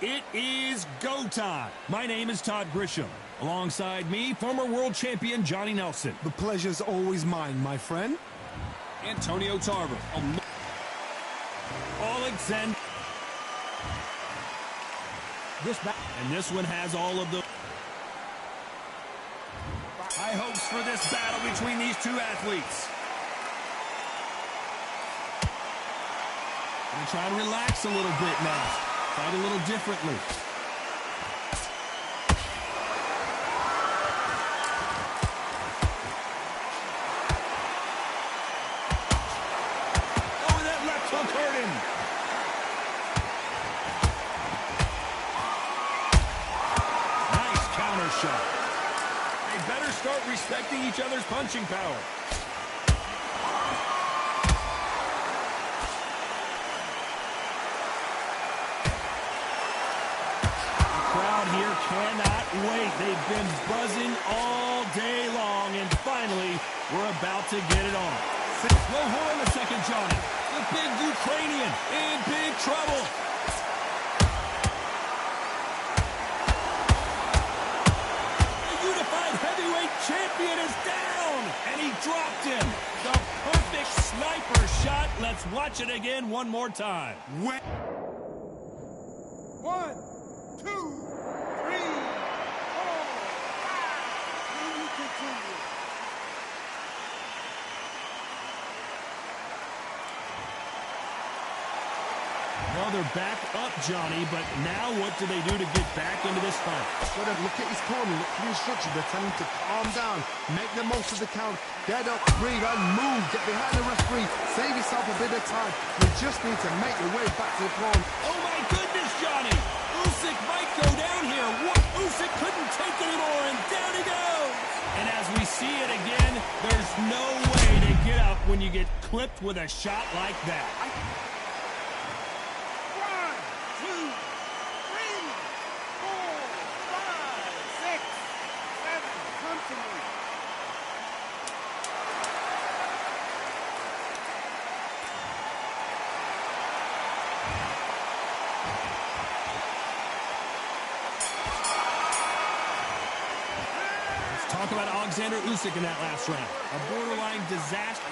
It is go time. My name is Todd Grisham. Alongside me, former world champion Johnny Nelson. The pleasure's always mine, my friend. Antonio Tarver. Alexander. And this one has all of the high hopes for this battle between these two athletes. Gonna try to relax a little bit now. Fight a little differently. Oh, that left hook hurt him. Nice counter shot. They better start respecting each other's punching power. Here cannot wait. They've been buzzing all day long, and finally, we're about to get it on. Well, hold on a second, Johnny. The big Ukrainian in big trouble. The unified heavyweight champion is down, and he dropped him. The perfect sniper shot. Let's watch it again one more time. 1, 2. Well, they're back up, Johnny, but now what do they do to get back into this fight? Got to look at his corner, look for the instructions. They're telling him to calm down, make the most of the count, get up, breathe, and move. Get behind the referee, save yourself a bit of time. You just need to make your way back to the corner. Oh, my goodness, Johnny! Usyk might go down here. What? Usyk couldn't take anymore, and down he goes! And as we see it again, there's no way to get up when you get clipped with a shot like that. 1, 2, 3, 4, 5, 6, 7. Come to me. Talk about Alexander Usyk in that last round. A borderline disaster.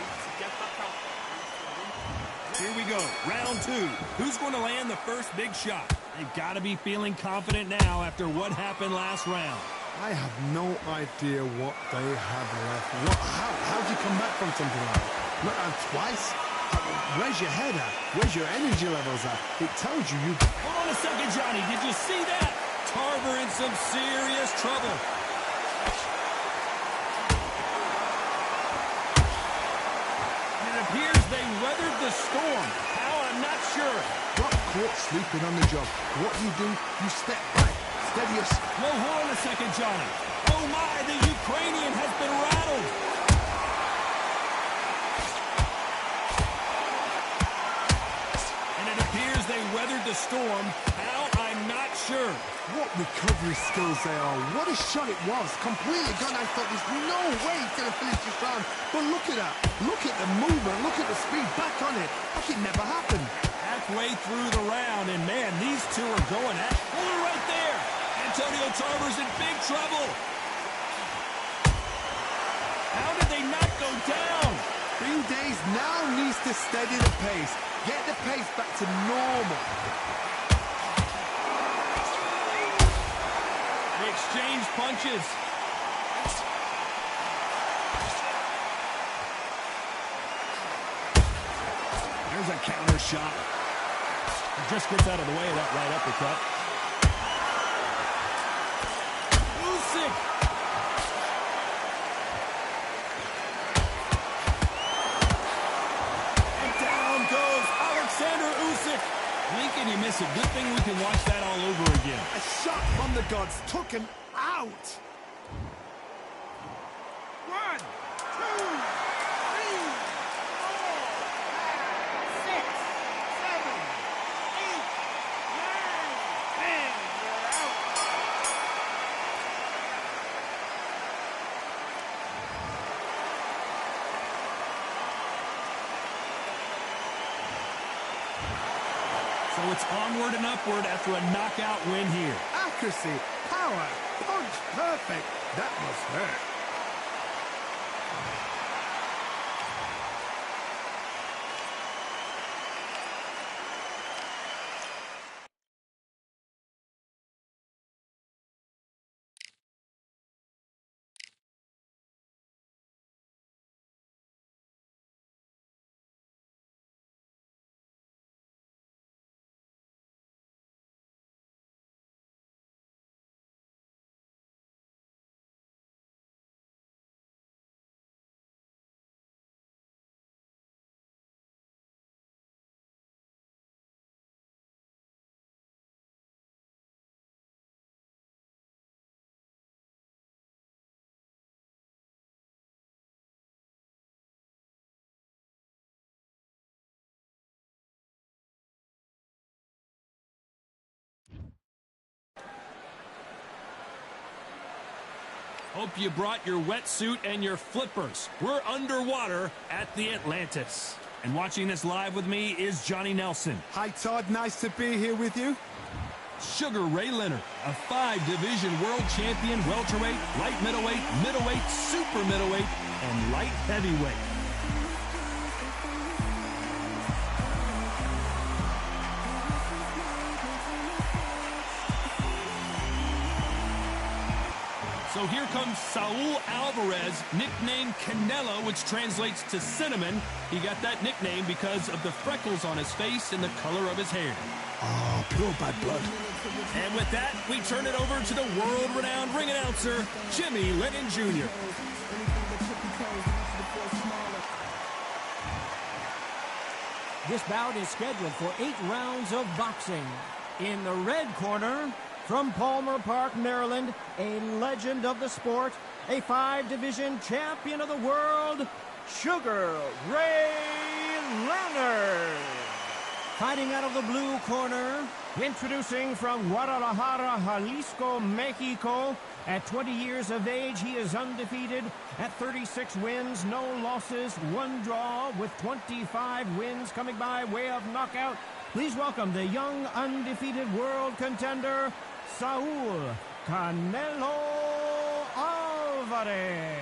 Here we go, round 2. Who's going to land the first big shot? They've got to be feeling confident now after what happened last round. I have no idea what they have left. How do you come back from something like that? Not twice? Where's your head at? Where's your energy levels at? It tells you you... Hold on a second, Johnny. Did you see that? Tarver in some serious trouble. Appears they weathered the storm. How? I'm not sure. Got caught sleeping on the job. What do? You step back. Steady your... No, hold on a second, Johnny. Oh, my, the Ukrainian has been rattled. And it appears they weathered the storm. How? I'm not sure. What recovery skills they are. What a shot it was. Completely gone. I thought there's no way he's going to finish this round. But look at that. Look at the movement. Look at the speed. Back on it. Like it never happened. Halfway through the round, and man, these two are going at it. Hold it right there. Antonio Tarver's in big trouble. How did they not go down? Green Days now needs to steady the pace. Get the pace back to normal. Exchange punches. There's a counter shot. It just gets out of the way of that right uppercut. Usyk. And down goes Alexander Usyk. Blink and you miss it. Good thing we can watch that all over again. A shot from the gods took him out. 1, 2, 3, 4, 5, 6, 7, 8, 9, 10. You're out. So So it's onward and upward after a knockout win here. Accuracy, power, punch, perfect. That must hurt. Hope you brought your wetsuit and your flippers. We're underwater at the Atlantis. And watching this live with me is Johnny Nelson. Hi, Todd. Nice to be here with you. Sugar Ray Leonard, a 5-division world champion, welterweight, light middleweight, super middleweight, and light heavyweight. So here comes Saul Alvarez, nicknamed Canelo, which translates to cinnamon. He got that nickname because of the freckles on his face and the color of his hair. Oh, pure bad blood. And with that, we turn it over to the world-renowned ring announcer, Jimmy Lennon Jr. This bout is scheduled for 8 rounds of boxing. In the red corner, from Palmer Park, Maryland, a legend of the sport, a 5-division champion of the world, Sugar Ray Leonard. Fighting out of the blue corner, introducing from Guadalajara, Jalisco, Mexico. At 20 years of age, he is undefeated at 36 wins, no losses, 1 draw, with 25 wins coming by way of knockout. Please welcome the young undefeated world contender, Saul Canelo Alvarez.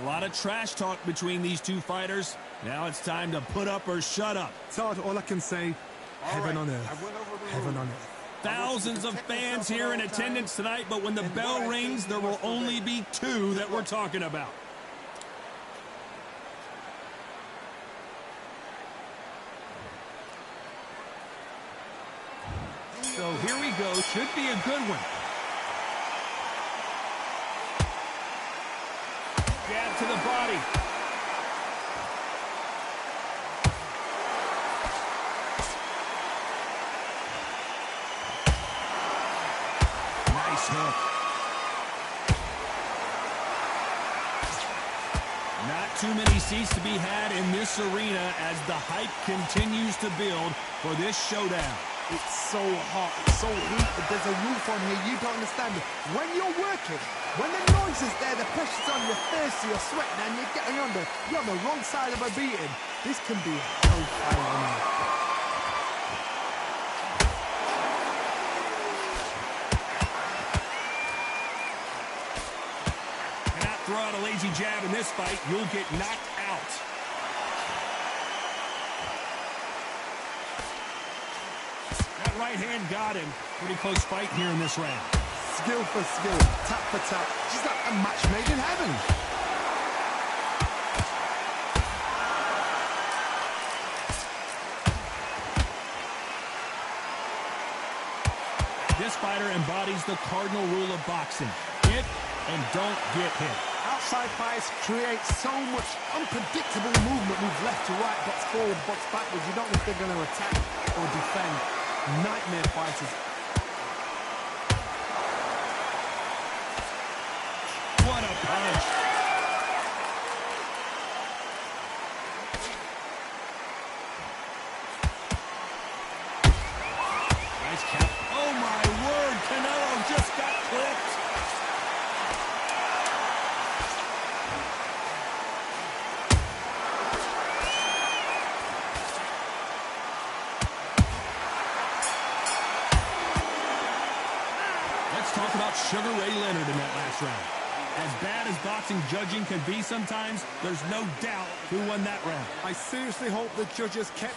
A lot of trash talk between these two fighters. Now it's time to put up or shut up. Todd, all I can say, heaven on earth. Heaven on earth. Thousands of fans here in attendance tonight, but when the bell rings, there will only be 2 that we're talking about. So here we go. Should be a good one. Jab to the body. Nice hook. Not too many seats to be had in this arena as the hype continues to build for this showdown. It's so hot, it's so heated, there's a roof on here, you don't understand it. When you're working, when the noise is there, the pressure's on, you're thirsty, you're sweating, and you're on the wrong side of a beating. This can be hellfire on you. Cannot throw out a lazy jab in this fight, you'll get knocked out. Right hand got him. Pretty close fight here in this round. Skill for skill, tap for tap. Just like a match made in heaven. This fighter embodies the cardinal rule of boxing. Hit and don't get hit. Outside fights create so much unpredictable movement. Move left to right, box forward, box backwards. You don't know if they're going to attack or defend. Nightmare fighters. What a punch. Nice count. Oh my word, Canelo just got clipped. Let's talk about Sugar Ray Leonard in that last round. As bad as boxing judging can be sometimes, there's no doubt who won that round. I seriously hope the judges kept...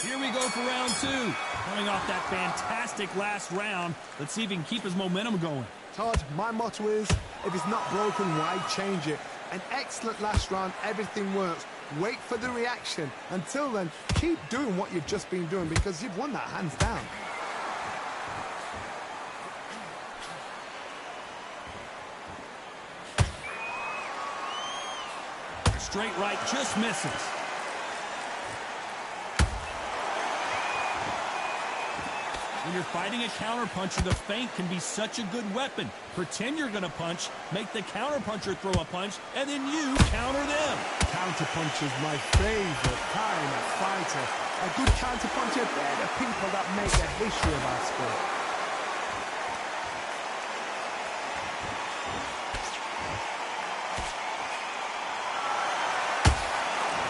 Here we go for round two. Coming off that fantastic last round, let's see if he can keep his momentum going. Todd, my motto is, if it's not broken, why change it? An excellent last round, everything works. Wait for the reaction. Until then, keep doing what you've just been doing because you've won that hands down. Straight right just misses. When you're fighting a counterpuncher, the feint can be such a good weapon. Pretend you're going to punch, make the counterpuncher throw a punch, and then you counter them. Counterpunch is my favorite kind of fighter. A good counterpuncher, they're the people that make the history of our sport.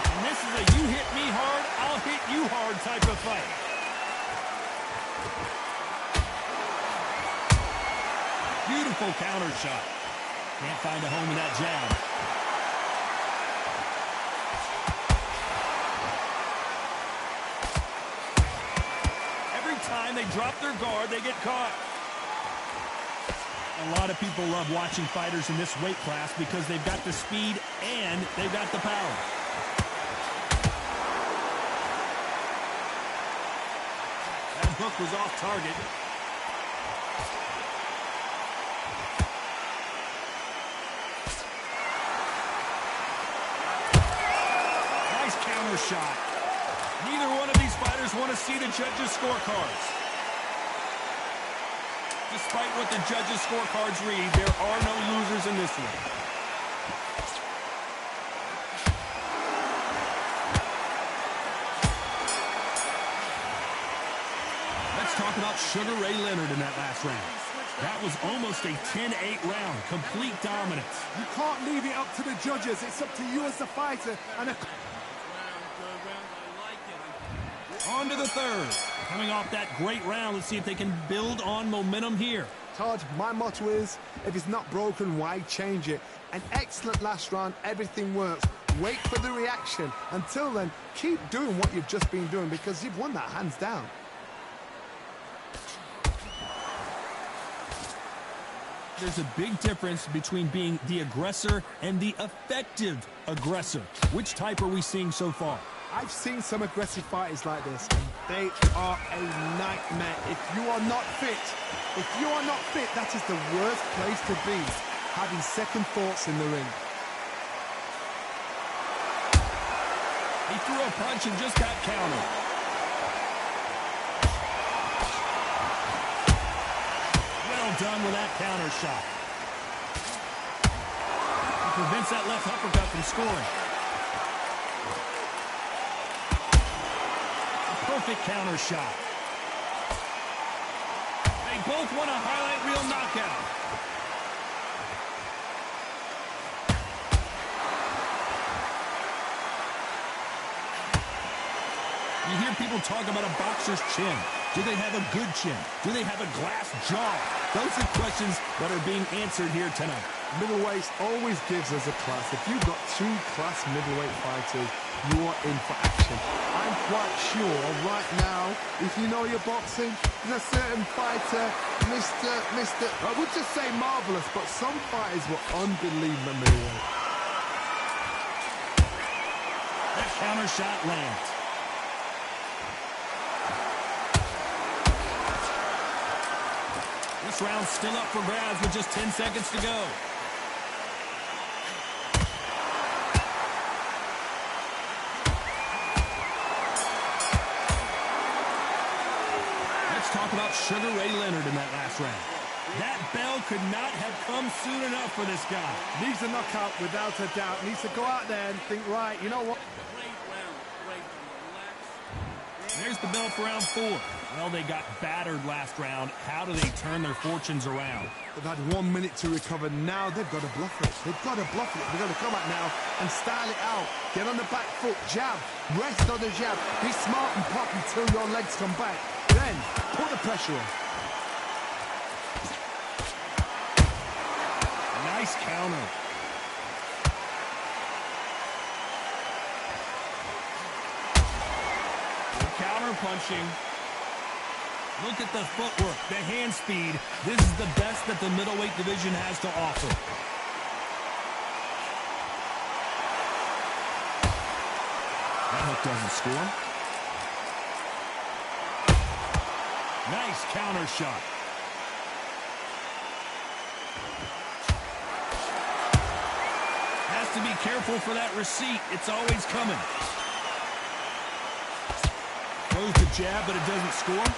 And this is a you hit me hard, I'll hit you hard type of fight. Beautiful counter shot. Can't find a home in that jab. Every time they drop their guard, they get caught. A lot of people love watching fighters in this weight class because they've got the speed and they've got the power. That hook was off target. Shot. Neither one of these fighters want to see the judges' scorecards. Despite what the judges' scorecards read, there are no losers in this one. Let's talk about Sugar Ray Leonard in that last round. That was almost a 10-8 round. Complete dominance. You can't leave it up to the judges. It's up to you as the fighter. And on to the third. Coming off that great round, let's see if they can build on momentum here. Todd, my motto is, if it's not broken, why change it? An excellent last round, everything works. Wait for the reaction. Until then, keep doing what you've just been doing because you've won that hands down. There's a big difference between being the aggressor and the effective aggressor. Which type are we seeing so far? I've seen some aggressive fighters like this, and they are a nightmare. If you are not fit, that is the worst place to be, having second thoughts in the ring. He threw a punch and just got countered. Well done with that counter shot. He prevents that left uppercut from scoring. Perfect counter shot. They both want a highlight reel knockout. You hear people talk about a boxer's chin. Do they have a good chin? Do they have a glass jaw? Those are questions that are being answered here tonight. Middleweight always gives us a class. If you've got two class middleweight fighters, you're in for action. I'm quite sure right now, if you know your boxing, there's a certain fighter, Mr. I would just say marvelous, but some fighters were unbelievable middleweight. That counter shot lands. This round's still up for grabs with just 10 seconds to go. Let's talk about Sugar Ray Leonard in that last round. That bell could not have come soon enough for this guy. Needs a knockout without a doubt. Needs to go out there and think, right, you know what? There's the bell for round 4. Well, they got battered last round. How do they turn their fortunes around? They've had 1 minute to recover. Now they've got to bluff it. They've got to bluff it. They've got to come out now and style it out. Get on the back foot, jab, rest on the jab. Be smart and pop until your legs come back. Then Put the pressure on. Nice counter. Good counter punching. Look at the footwork, the hand speed. This is the best that the middleweight division has to offer. That hook doesn't score. Nice counter shot. Has to be careful for that receipt. It's always coming. Throws the jab, but it doesn't score.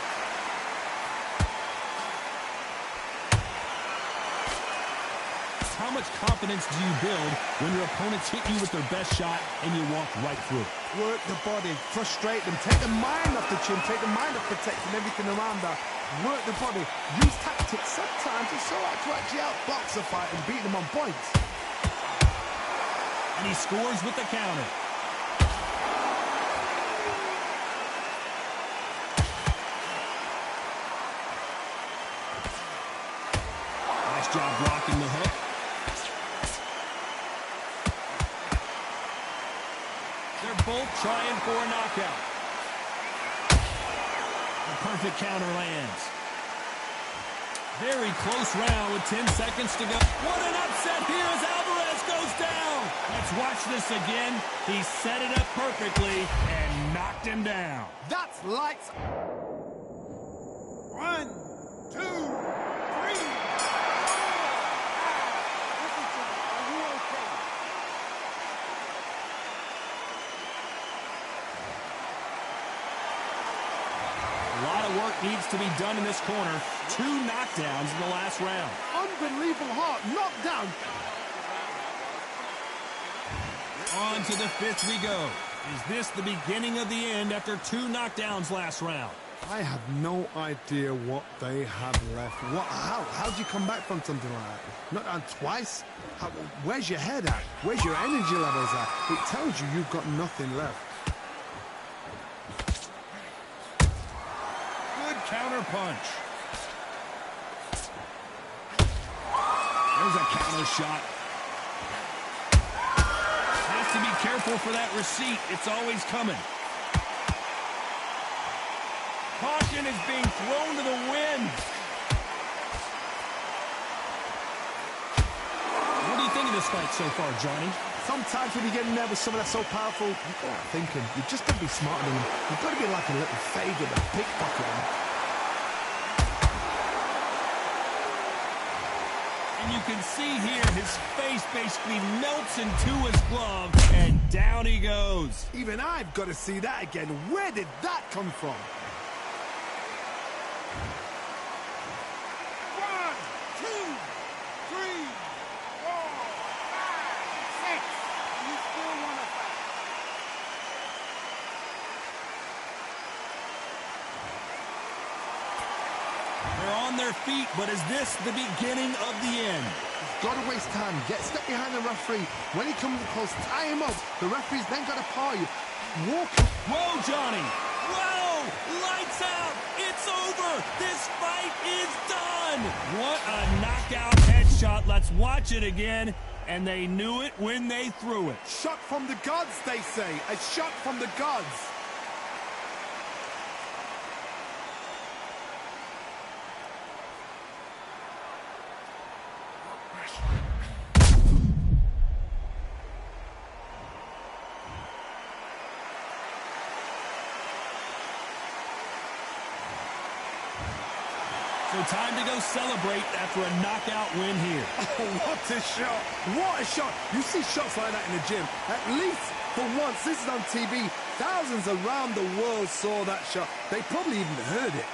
How much confidence do you build when your opponents hit you with their best shot and you walk right through it? Work the body, frustrate them, take the mind off the chin, take the mind off protecting everything around that. Work the body, use tactics. Sometimes it's so hard to actually outbox a fight and beat them on points. And he scores with the counter. Nice job blocking the hook. They're both trying for a knockout. The perfect counter lands. Very close round with 10 seconds to go. What an upset here as Alvarez goes down. Let's watch this again. He set it up perfectly and knocked him down. That's lights. 1, 2, 3, 4, 5. Are you okay? A lot of work needs to be done in this corner. 2 knockdowns in the last round. Unbelievable heart, knockdown. On to the 5th we go. Is this the beginning of the end after 2 knockdowns last round? I have no idea what they have left. How do you come back from something like that? Not down twice? Where's your head at? Where's your energy levels at? It tells you you've got nothing left. Good counter punch. There's a counter shot. Has to be careful for that receipt. It's always coming. Caution is being thrown to the wind. What do you think of this fight so far, Johnny? Sometimes when you get in there with someone that's so powerful, you go out thinking, you've just got to be smarter than them. You've got to be like a little faggot and pickpocket them. And you can see here his face basically melts into his glove, and down he goes. Even I've got to see that again. Where did that come from? 1, 2, 3, 4, 5, 6. You still want to fight? They're on their feet, but is this the beginning of the end? He's got to waste time. Step behind the referee. When he comes close, tie him up. The referee's then got to paw you. Walk. Whoa, Johnny. Whoa! Lights out. It's over. This fight is done. What a knockout headshot. Let's watch it again. And they knew it when they threw it. Shot from the gods, they say. A shot from the gods. So time to go celebrate after a knockout win here. Oh, what a shot. What a shot. You see shots like that in the gym. At least for once, this is on TV. Thousands around the world saw that shot. They probably even heard it.